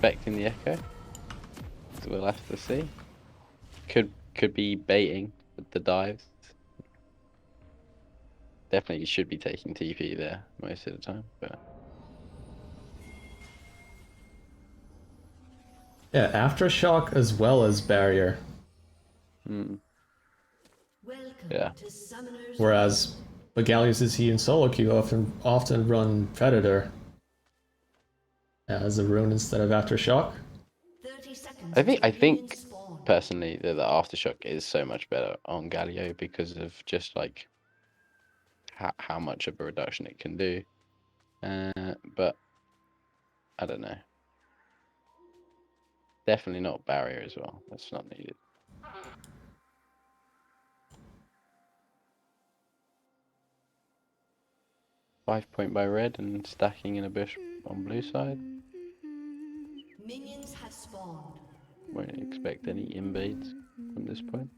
expecting the echo. So we'll have to see. Could be baiting with the dives. Definitely should be taking TP there most of the time, but Yeah, aftershock as well as barrier. yeah. Whereas Begalius is he in solo queue often run Predator as a rune instead of aftershock. I think personally that the aftershock is so much better on Galio because of just like how much of a reduction it can do. But I don't know. Definitely not barrier as well. That's not needed. 5 point by red and stacking in a bush on blue side. Minions have spawned. Won't expect any invades from this point.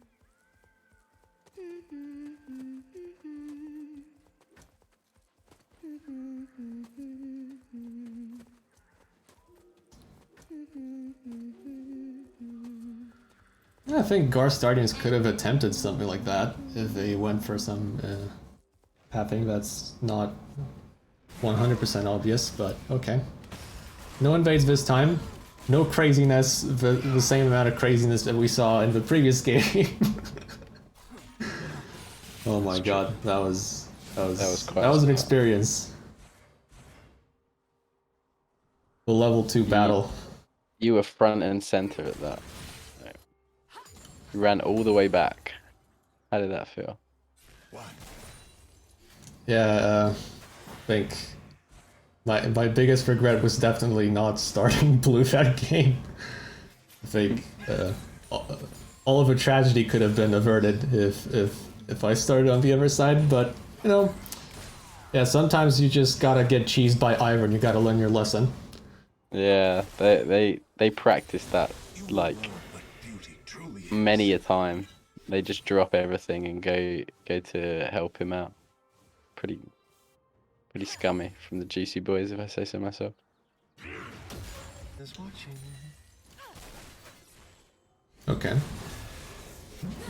I think Guar Stardians could have attempted something like that if they went for some pathing that's not 100% obvious, but okay. No invades this time. No craziness, the same amount of craziness that we saw in the previous game. Oh my god, that was an experience. The level 2 battle. You were front and center at that. You ran all the way back. How did that feel? Yeah, I think my biggest regret was definitely not starting blue that game. I think all of the tragedy could have been averted if I started on the other side, but you know, yeah, sometimes you just gotta get cheesed by Ivern. You gotta learn your lesson. Yeah, they practice that like many a time. They just drop everything and go to help him out. Pretty scummy from the GC boys, if I say so myself. Okay.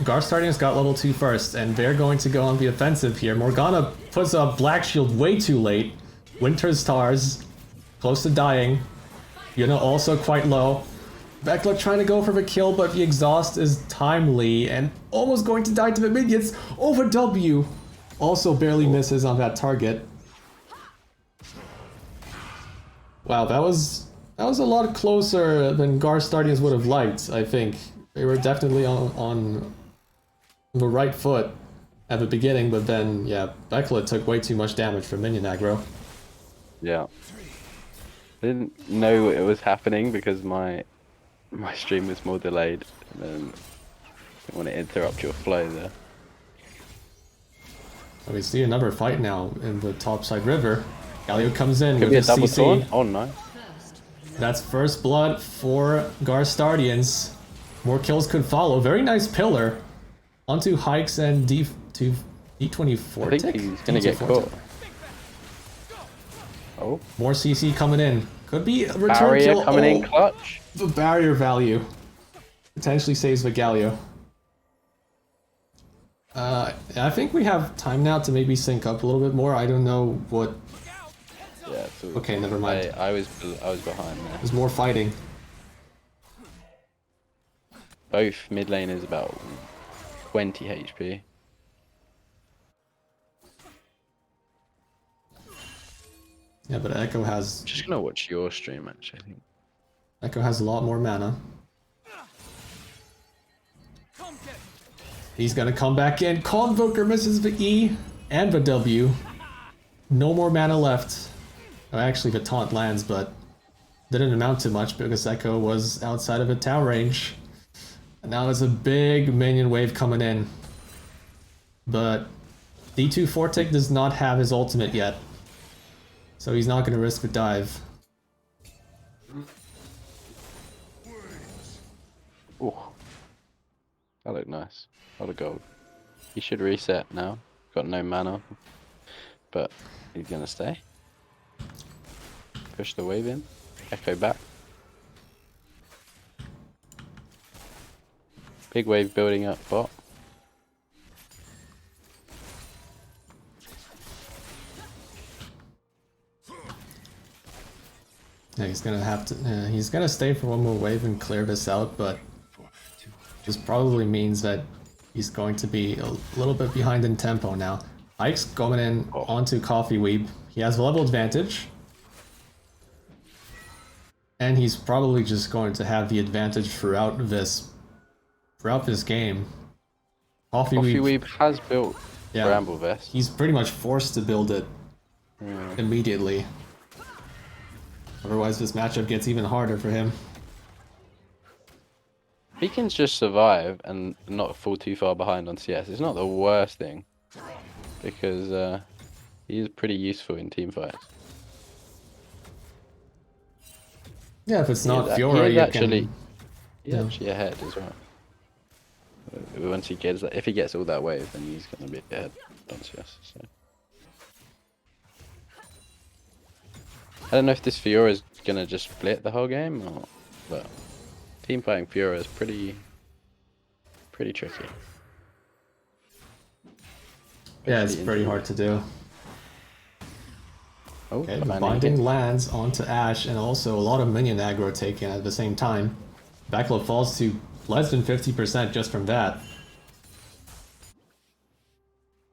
Guar Stardians got level 2 first, and they're going to go on the offensive here. Morgana puts up Black Shield way too late. Winter Stars, close to dying. Yuna also quite low. Bekla trying to go for the kill, but the exhaust is timely, and almost going to die to the minions. Over W! Also barely misses on that target. Wow, that was a lot closer than Guar Stardians would have liked, I think. They were definitely on the right foot at the beginning, but then, yeah, Bekla took way too much damage from minion aggro. Yeah. I didn't know it was happening because my stream was more delayed, and then I didn't want to interrupt your flow there. We see another fight now in the topside river. Galio comes in Could with be a his double CC. taunt? Oh no. That's first blood for Guar Stardians. More kills could follow. Very nice pillar. Onto Hikes and D24 I think he's gonna get caught. Oh. More CC coming in. Could be a return Barrier kill. coming in clutch. The barrier value potentially saves Vigalio. I think we have time now to maybe sync up a little bit more. I don't know what. Yeah. So Okay, never mind. I was behind there. There's more fighting. Both mid lane is about 20 HP. Yeah, but Echo has. Just gonna watch your stream actually. I think. Echo has a lot more mana. He's gonna come back in. Convoker misses the E and the W. No more mana left. Oh, actually, the taunt lands, but didn't amount to much because Echo was outside of the tower range. And now there's a big minion wave coming in. But D2 Fortic does not have his ultimate yet. So he's not going to risk the dive. Ooh. That looked nice. A lot of gold. He should reset now. Got no mana. But he's gonna stay. Push the wave in. Echo back. Big wave building up bot. Yeah, he's gonna have to. He's gonna stay for one more wave and clear this out, but this probably means that he's going to be a little bit behind in tempo now. Ike's going in onto Coffee Weeb. He has a level advantage. And he's probably just going to have the advantage throughout this game. Coffee Weeb has built Bramble Vest. He's pretty much forced to build it immediately. Otherwise, this matchup gets even harder for him. He can just survive and not fall too far behind on CS. It's not the worst thing, because he is pretty useful in team fights. Yeah, if it's not Fiora, he's actually ahead as well. Once he gets that, if he gets all that wave, then he's gonna be ahead on CS. So. I don't know if this Fiora is gonna just split the whole game, or but team fighting Fiora is pretty tricky. Yeah, it's pretty hard to do. Okay, the binding lands onto Ashe, and also a lot of minion aggro taken at the same time. Backflip falls to less than 50% just from that.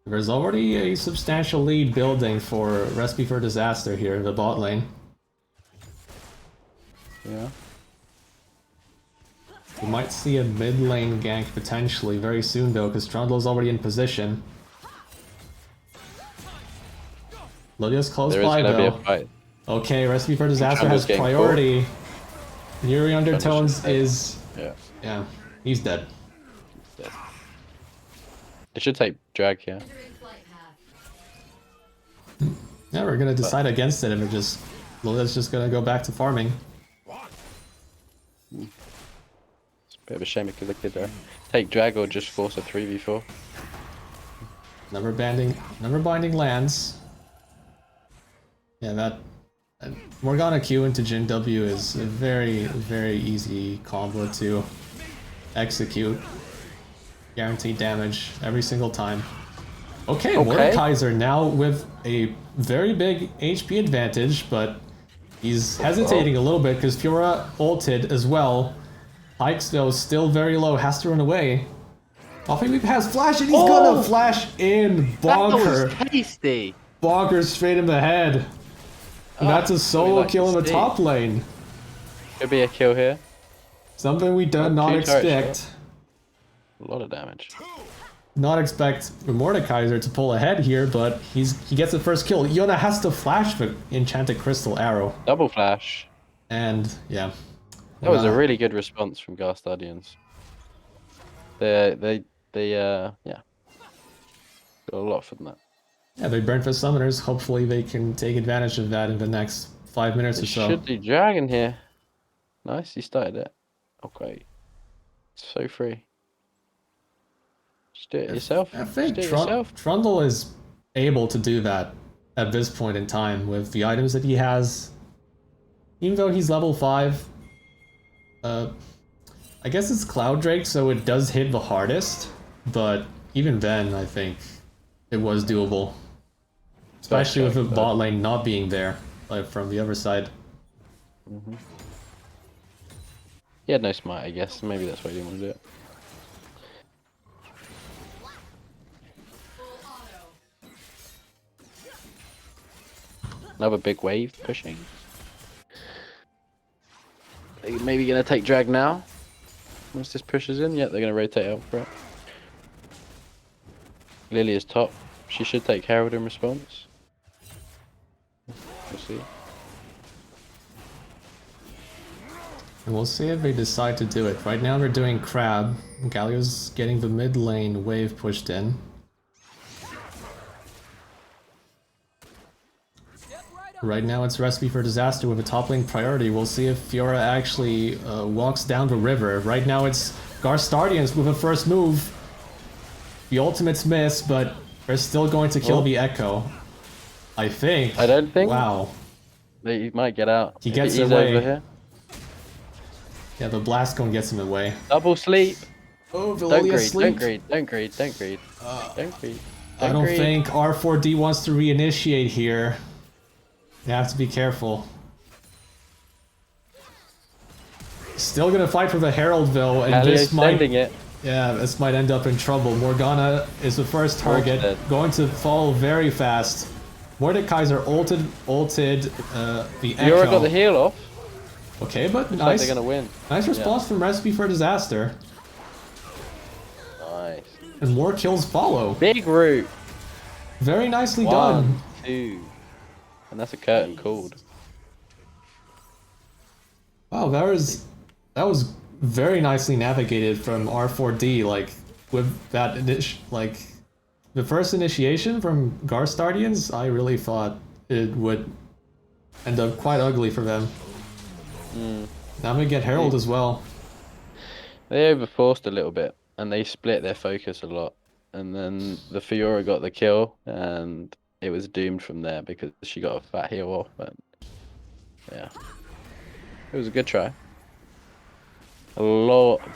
There's already a substantial lead building for Recipe for Disaster here in the bot lane. Yeah. We might see a mid lane gank potentially very soon though, because Trundle's already in position. Lydia's close by though. Okay, Recipe for Disaster has priority. Yuri Undertones is... Yeah, he's dead. It should take drag here. Yeah, we're gonna decide against it, and Lydia's just gonna go back to farming. It's a bit of a shame because they could take drag or just force a 3v4. Never binding lands. Yeah, that Morgana Q into Jin W is a very, very easy combo to execute. Guaranteed damage every single time. Okay, Mordekaiser now with a very big HP advantage, but he's hesitating a little bit because Fiora ulted as well. Ike's though still very low, has to run away. Coffee Weeb has flash and he's gonna flash in. Bonker. That was tasty. Bonker straight in the head. And that's a solo kill in the top lane. Could be a kill here. Something we did not expect. A lot of damage. Not expect Mordekaiser to pull ahead here, but he gets the first kill. Yona has to flash the Enchanted Crystal Arrow. Double flash. And yeah. That was a really good response from Guar Stardians. They got a lot from that. Yeah, they burned for summoners. Hopefully they can take advantage of that in the next 5 minutes or so. Should do dragon here. Nice, he started it. Okay. It's so free. Just do it yourself. I think Trundle is able to do that at this point in time with the items that he has. Even though he's level 5. I guess it's Cloud Drake, so it does hit the hardest. But even then, I think it was doable. Especially with the bot lane not being there, like from the other side. He had no smite, I guess. Maybe that's why he didn't want to do it. Another big wave pushing. They're maybe going to take drag now. Once this pushes in, yeah, they're going to rotate out for it. Lily is top. She should take Herald in response. We'll see. And we'll see if they decide to do it. Right now they're doing Crab. Galio's getting the mid lane wave pushed in. Right now it's Recipe for Disaster with a top lane priority. We'll see if Fiora actually walks down the river. Right now it's Guar Stardians with a first move. The ultimates miss, but they're still going to kill the Echo. I think. I don't think. Wow. He might get out. He gets away. Over here. Yeah, the Blast Cone gets him away. Double sleep. Oh, Don't Valilia greed, sleep. don't greed, don't greed, don't greed, don't greed. I don't think R4D wants to reinitiate here. You have to be careful. Still gonna fight for the Herald though, and Galio's this might... sending it. Yeah, this might end up in trouble. Morgana is the first target, Dead. going to fall very fast. Mordekaiser ulted the Echo. You already got the heal off. Okay, but Looks like nice, they're gonna win. nice response from Recipe for Disaster. Nice. And more kills follow. Big root. Very nicely done. 1, 2. And that's a curtain called. Wow, that was very nicely navigated from R4D. Like with that the first initiation from Guar Stardians, I really thought it would end up quite ugly for them. Now we get Herald as well. They overforced a little bit, and they split their focus a lot. And then the Fiora got the kill, and it was doomed from there because she got a fat heal off. And yeah, it was a good try.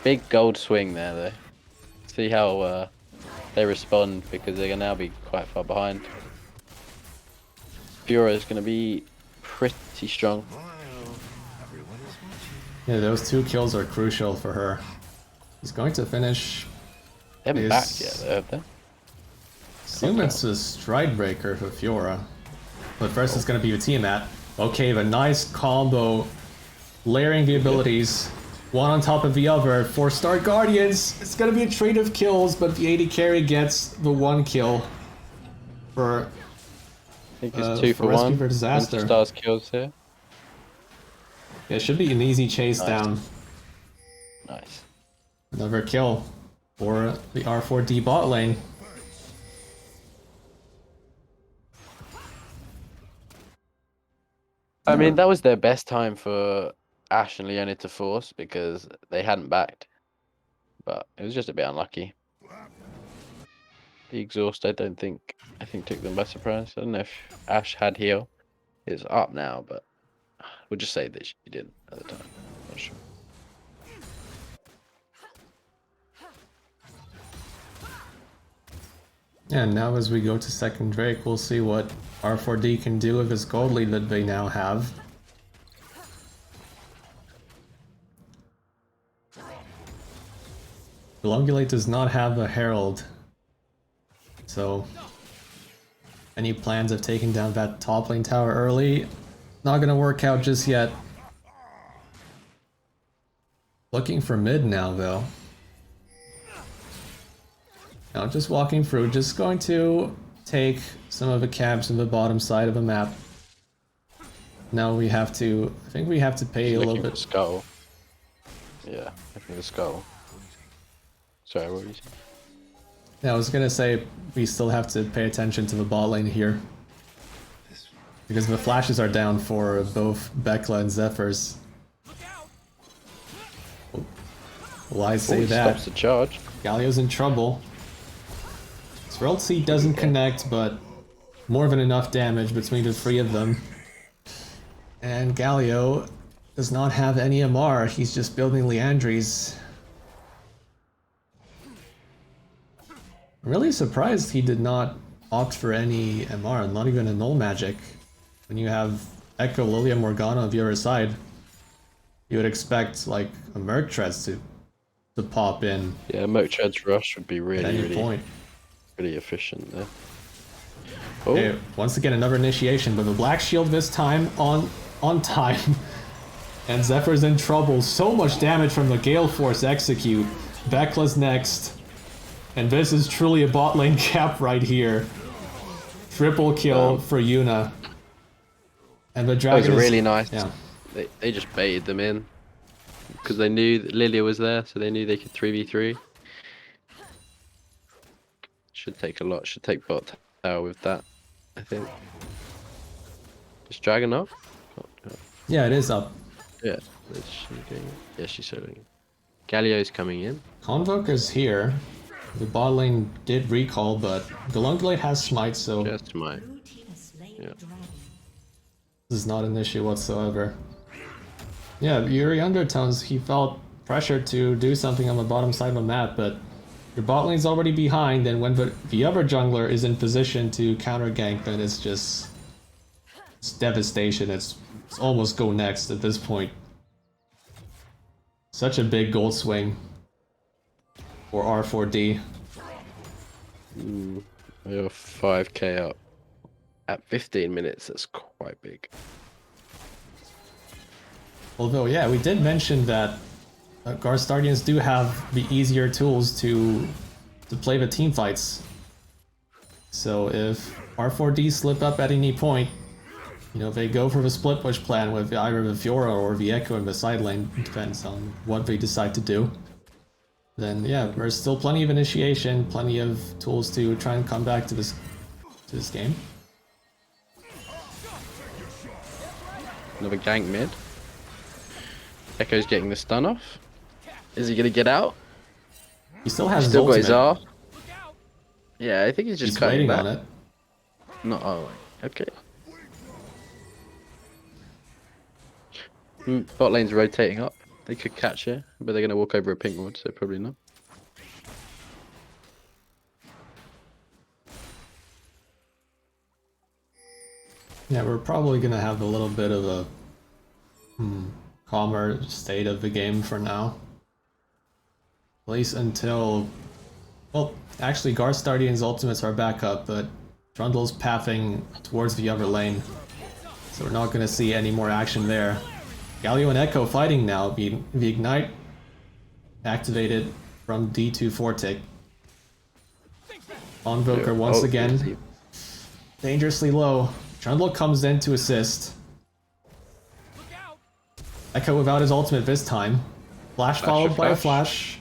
Big gold swing there though. See how they respond, because they're gonna now be quite far behind. Fiora is gonna be pretty strong. Yeah, those 2 kills are crucial for her. He's going to finish. They haven't backed yet, though, have they? Assume it's a stride breaker for Fiora. But first it's going to be a Tiamat. Okay, the nice combo. Layering the abilities. One on top of the other. 4-star Guardians. It's going to be a trade of kills, but the AD carry gets the 1 kill. For I think it's 2 for Recipe 1. for Disaster. Stars kills here. Yeah, it should be an easy chase down. Nice. Another kill for the R4D bot lane. I mean, that was their best time for Ashe and Leona to force because they hadn't backed. But it was just a bit unlucky. The exhaust, I think took them by surprise. I don't know if Ashe had heal. It's up now, but we'll just say that she didn't at the time. Not sure. And now as we go to second Drake, we'll see what R4D can do with this gold lead that they now have. Belongulate does not have a Herald, so any plans of taking down that top lane tower early, not gonna work out just yet. Looking for mid now though. Now just walking through, just going to take some of the camps in the bottom side of the map. Now we have to, I think we have to pay a little bit. Skull. Yeah, I think the skull. Sorry, what were you saying? Yeah, I was gonna say we still have to pay attention to the bot lane here. Because the flashes are down for both Bekla and Zephyrs. Well, I say that. Stops the charge. Galio's in trouble. Swirled Seed doesn't connect, but more than enough damage between the 3 of them. And Galio does not have any MR, he's just building Leandries. I'm really surprised he did not opt for any MR, not even a null magic. When you have Echo, Lilia, Morgana on the other side, you would expect like a Merc Treads to pop in. Yeah, Merc Treads Rush would be really efficient there. Oh. Okay, once again another initiation, but the Black Shield this time on time. And Zephyr's in trouble. So much damage from the Gale Force execute. Bekla's next. And this is truly a bot lane cap right here. Triple kill for Yuna. And the dragon that was really nice. Yeah. They just baited them in. Because they knew that Lilia was there, so they knew they could 3v3. Should take a lot. Should take bot tower with that, I think. Is Dragon up? Oh. Yeah, it is up. Yeah. Yeah, she's soloing. Galio's coming in. Convoker's here. The bot lane did recall, but Galungulate has smite, so Just smite. Yeah. this is not an issue whatsoever. Yeah, Yuri Undertones, he felt pressured to do something on the bottom side of the map, but your bot lane's already behind, and when the other jungler is in position to counter gank, then it's just it's devastation. It's almost go next at this point. Such a big gold swing for R4D. Ooh, we're 5k up. At 15 minutes, that's quite big. Although, yeah, we did mention that Guar Stardians do have the easier tools to play the team fights. So if R4D slip up at any point, you know, they go for the split push plan with either the Fiora or the Echo in the side lane, depends on what they decide to do. Then yeah, there's still plenty of initiation, plenty of tools to try and come back to this game. Another gank mid. Echo's getting the stun off. Is he gonna get out? He still has Still got his his R. Yeah, I think he's just He's cutting waiting back. on it. No, oh, okay. Bot lane's rotating up. They could catch it, but they're gonna walk over a pink ward, so probably not. Yeah, we're probably gonna have a little bit of a calmer state of the game for now. At least until... Well, actually Guar Stardian's ultimates are back up, but Trundle's pathing towards the other lane. So we're not gonna see any more action there. Galio and Echo fighting now. The Ignite activated from D2 Fortic. Onvoker once again. Dangerously low. Trundle comes in to assist. Echo without his ultimate this time. Flash followed by a flash.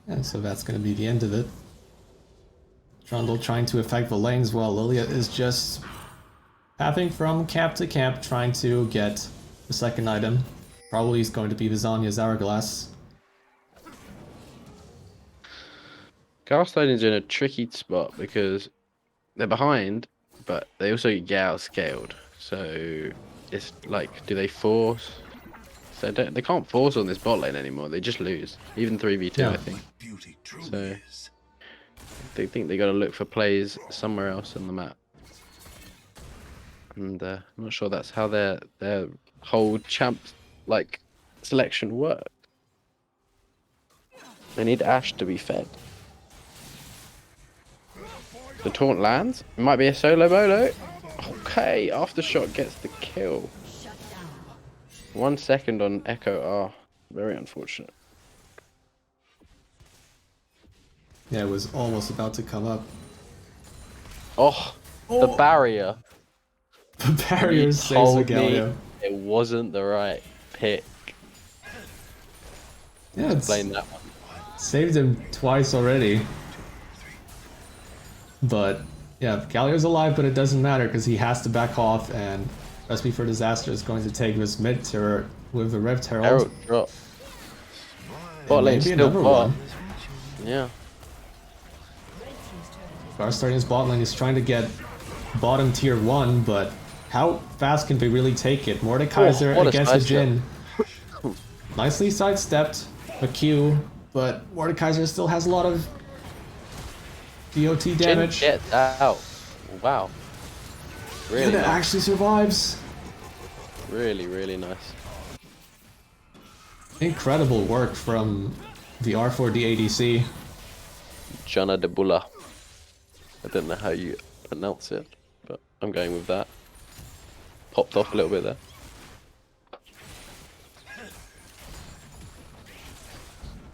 And so that's going to be the end of it. Trundle trying to affect the lanes while Lilia is just pathing from camp to camp trying to get the second item. Probably is going to be the Zanya's Hourglass. Guar Stardians in a tricky spot because they're behind, but they also get outscaled. So it's like, do they force? So they can't force on this bot lane anymore. They just lose, even 3v2, Yeah. I think. So they think they got to look for plays somewhere else on the map, and I'm not sure that's how their whole champ like selection works. They need Ashe to be fed. The taunt lands. It might be a solo bolo. Okay, Aftershock gets the kill. 1 second on Echo R. Very unfortunate. Yeah, it was almost about to come up. Oh, the barrier. The barrier You saves the told me Galio. it wasn't the right pick. Yeah, it's Explain that one. saved him twice already. But yeah, Galio's alive, but it doesn't matter because he has to back off, and Recipe for Disaster is going to take this mid turret with the Rift Herald. Herald drop. Bot lane maybe still another bot. one. Yeah. Guar Stardian's bot lane is trying to get bottom tier 1, but how fast can they really take it? Mordekaiser what a against the sidestep. Jhin. Nicely sidestepped a Q, but Mordekaiser still has a lot of DOT damage. Jhin gets out. Wow. Really And it nice. actually survives. Really, really nice. Incredible work from the R4D ADC. Jana de Bulla. I don't know how you pronounce it, but I'm going with that. Popped off a little bit there.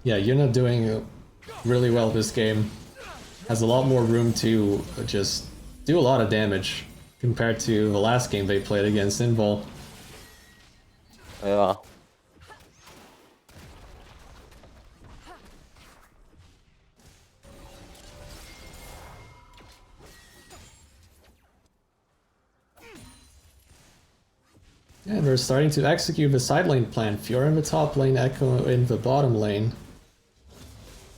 Yeah, Yuna doing really well this game. Has a lot more room to just do a lot of damage compared to the last game they played against Invol. Yeah. Yeah, they're starting to execute the side lane plan. Fiora in the top lane, Echo in the bottom lane.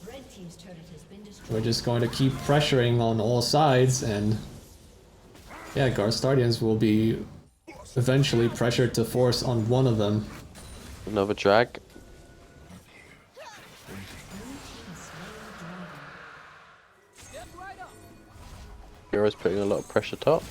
Red team's turret has been destroyed. We're just going to keep pressuring on all sides and Yeah, Guar Stardians will be eventually pressured to force on one of them. Another drag. Guar's putting a lot of pressure top.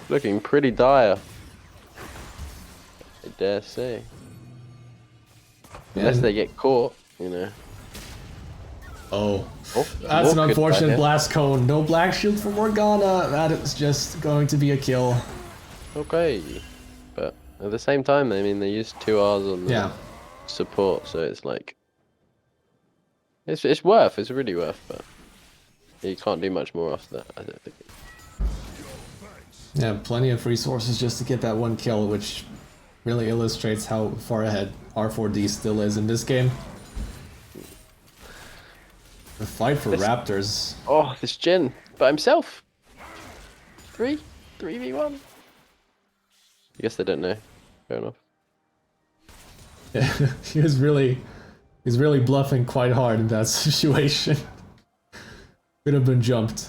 Looking pretty dire, I dare say. Unless they get caught, you know. Oh, Oh, that's an more unfortunate goodbye here. blast cone. No black shield for Morgana. That is just going to be a kill. Okay, but at the same time, I mean, they used 2 R's on the Yeah. support, so it's like it's worth. It's really worth, but you can't do much more after that. I don't think. Yeah, plenty of resources just to get that one kill, which really illustrates how far ahead R4D still is in this game. The fight for Raptors. Oh, this Jin by himself. 3v1. I guess they don't know. Fair enough. Yeah, he's really bluffing quite hard in that situation. Could have been jumped.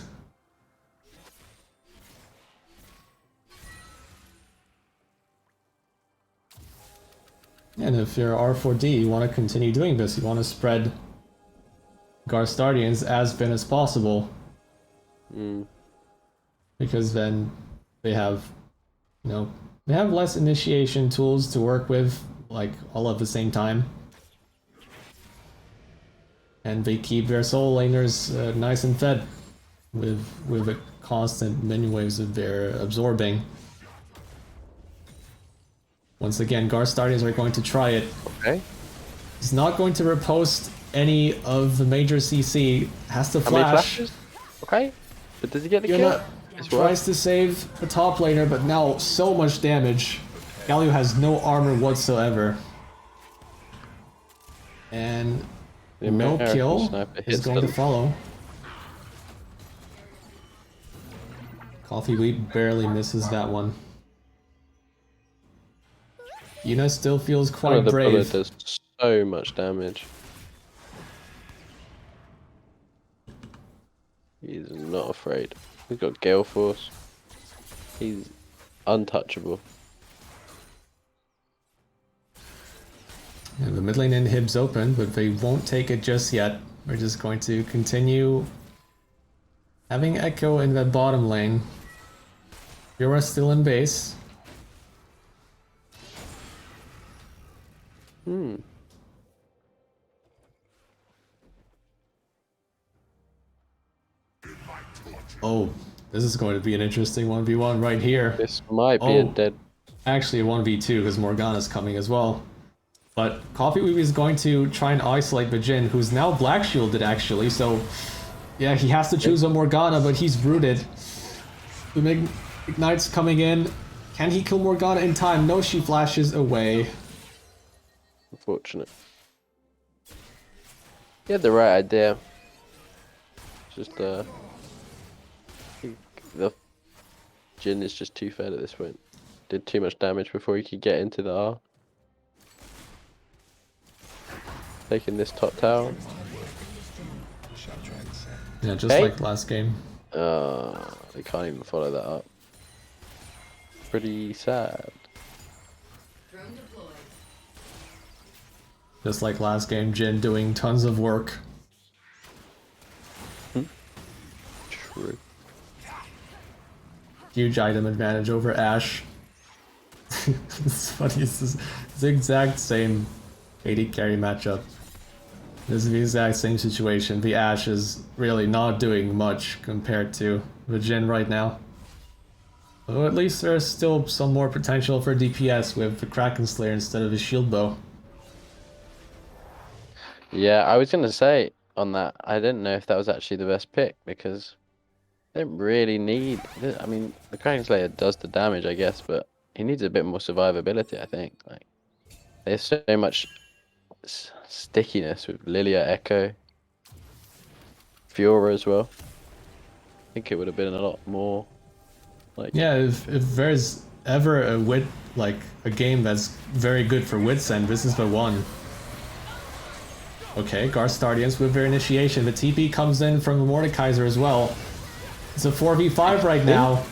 And if you're R4D, you want to continue doing this. You want to spread Guar Stardians as thin as possible. Because then they have, you know, they have less initiation tools to work with, like, all at the same time. And they keep their solo laners nice and fed with the constant minion waves that they're absorbing. Once again, Guar Stardians are going to try it. Okay. He's not going to riposte any of the major CC. Has to How many flash. flashes? Okay. But does he get the Yuna kill? It's tries to save the top laner, but now so much damage. Galio has no armor whatsoever. And The no American kill sniper is hits going them. to follow. Coffee Wheat barely misses that one. Yuna still feels quite The bullet brave. does so much damage. He's not afraid. He's got Gale Force. He's untouchable. And the mid lane inhib's open, but they won't take it just yet. We're just going to continue having Echo in the bottom lane. Yura's still in base. Oh, this is going to be an interesting 1v1 right here. This might be a Oh. dead. Actually, a 1v2 because Morgana's coming as well. But Coffee Weeby is going to try and isolate the Jhin, who's now black shielded actually, so yeah, he has to choose a Morgana, but he's rooted. The Ignite's coming in. Can he kill Morgana in time? No, she flashes away. Unfortunate. He had the right idea. It's just the Jhin is just too fed at this point. Did too much damage before he could get into the R. Taking this top tower. Yeah, just like last game. They can't even follow that up. Pretty sad. Just like last game, Jhin doing tons of work. True. Huge item advantage over Ashe. It's funny, it's the exact same AD carry matchup. This is the exact same situation. The Ashe is really not doing much compared to the Jhin right now. Though at least there's still some more potential for DPS with the Kraken Slayer instead of the Shield Bow. Yeah, I was gonna say on that, I didn't know if that was actually the best pick because they don't really need. I mean, the Kraken Slayer does the damage, I guess, but he needs a bit more survivability. I think. Like, there's so much stickiness with Lilia, Echo, Fiora as well. I think it would have been a lot more. Like, Yeah, if there's ever a wit like a game that's very good for wits end, this is the one. Okay, Guar Stardians with their initiation. The TP comes in from the Mordekaiser as well. It's a 4v5 right now.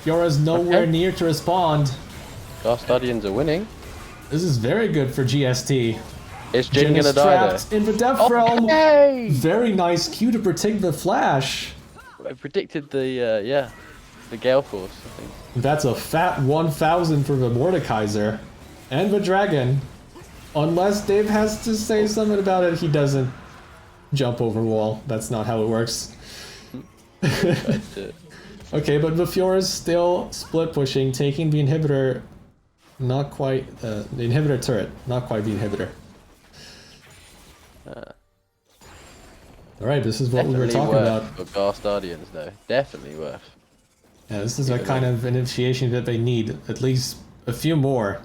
Fiora's nowhere near to respond. Guar Stardians are winning. This is very good for GST. Is Jin is gonna die there? trapped in the Death Realm. Very nice Q to protect the flash. I predicted the Gale Force, I think. That's a fat 1000 for the Mordekaiser. And the Dragon. Unless Dave has to say something about it, he doesn't jump over wall. That's not how it works. Okay, but the Fiora's still split pushing, taking the inhibitor. Not quite the inhibitor turret, not quite the inhibitor. Alright, this is what we were talking about. For Guar Stardians, though. Definitely worth. Yeah, this is a kind of initiation that they need. At least a few more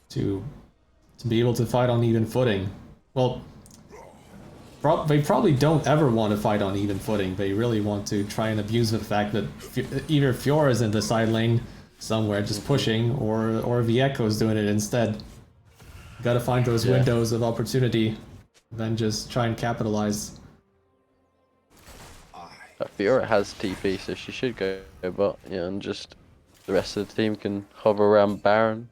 to be able to fight on even footing. Well, they probably don't ever want to fight on even footing. They really want to try and abuse the fact that either Fiora's in the side lane somewhere just pushing, or the Echo's doing it instead. Gotta find those windows of opportunity, then just try and capitalize. Fiora has TP, so she should go bot, and just the rest of the team can hover around Baron.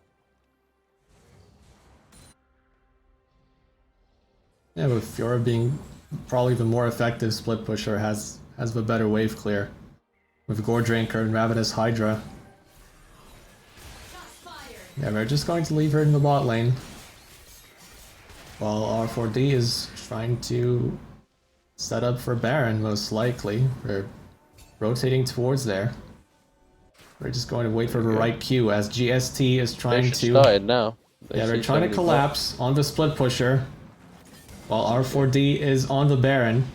Yeah, with Fiora being probably the more effective split pusher, has the better wave clear. With Gore Drinker and Ravenous Hydra. Yeah, we're just going to leave her in the bot lane. While R4D is trying to set up for Baron, most likely. We're rotating towards there. We're just going to wait for the right cue as GST is trying to... started now. They're trying to collapse on the split pusher. While R4D is on the Baron.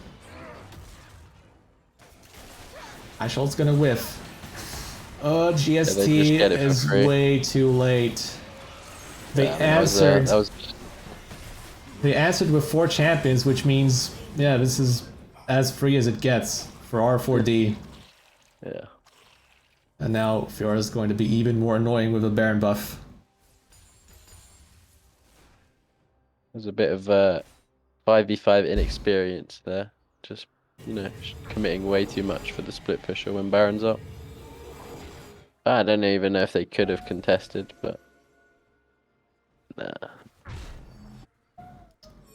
Asholt's gonna whiff. GST is way too late. They answered. They answered with 4 champions, which means, yeah, this is as free as it gets for R4D. Yeah. And now Fiora's going to be even more annoying with a Baron buff. There's a bit of 5v5 inexperience there. Just, committing way too much for the split pusher when Baron's up. I don't even know if they could have contested, but nah.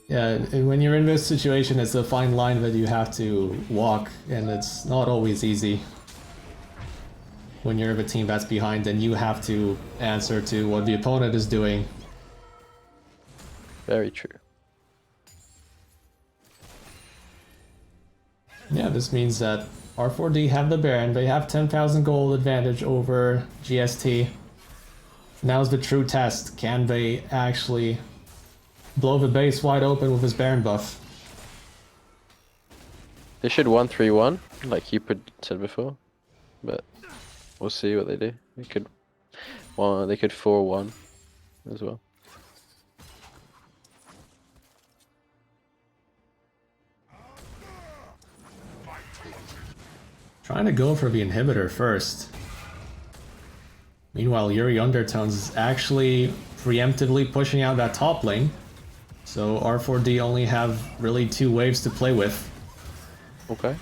Yeah, and when you're in this situation, it's a fine line that you have to walk, and it's not always easy. When you're the team that's behind, and you have to answer to what the opponent is doing. Very true. Yeah, this means that R4D have the Baron. They have 10,000 gold advantage over GST. Now's the true test. Can they actually blow the base wide open with his Baron buff? They should 1-3-1, like you said before, but we'll see what they do. They could 4-1 as well. Trying to go for the inhibitor first. Meanwhile, Yuri Undertones is actually preemptively pushing out that top lane. So R4D only have really 2 waves to play with. Okay.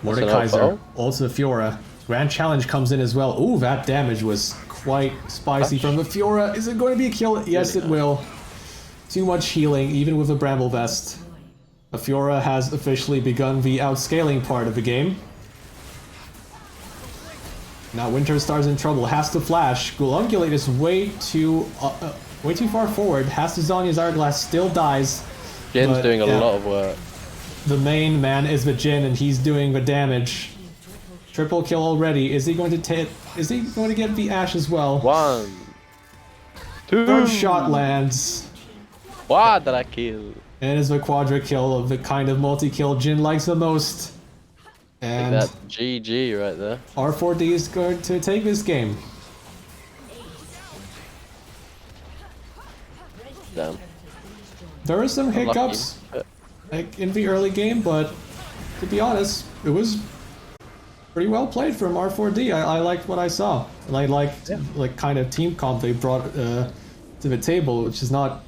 Mordekaiser, also Fiora. Grand Challenge comes in as well. Ooh, that damage was quite spicy from the Fiora. Is it going to be a kill? Yes, it will. Too much healing, even with a Bramble Vest. The Fiora has officially begun the outscaling part of the game. Now Winter Star's in trouble, has to flash. Gulungulate is way too far forward. Has to Zonya's Hourglass, still dies. Jin's doing a lot of work. The main man is the Jin, and he's doing the damage. Triple kill already. Is he going to get the Ashe as well? 1, 2. Third shot lands. Quadra kill. And is the quadra kill of the kind of multi-kill Jin likes the most. And that's GG right there. R4D is going to take this game. Damn. There were some hiccups like in the early game, but to be honest, it was pretty well played from R4D. I liked what I saw. And I liked like kind of team comp they brought to the table, which is not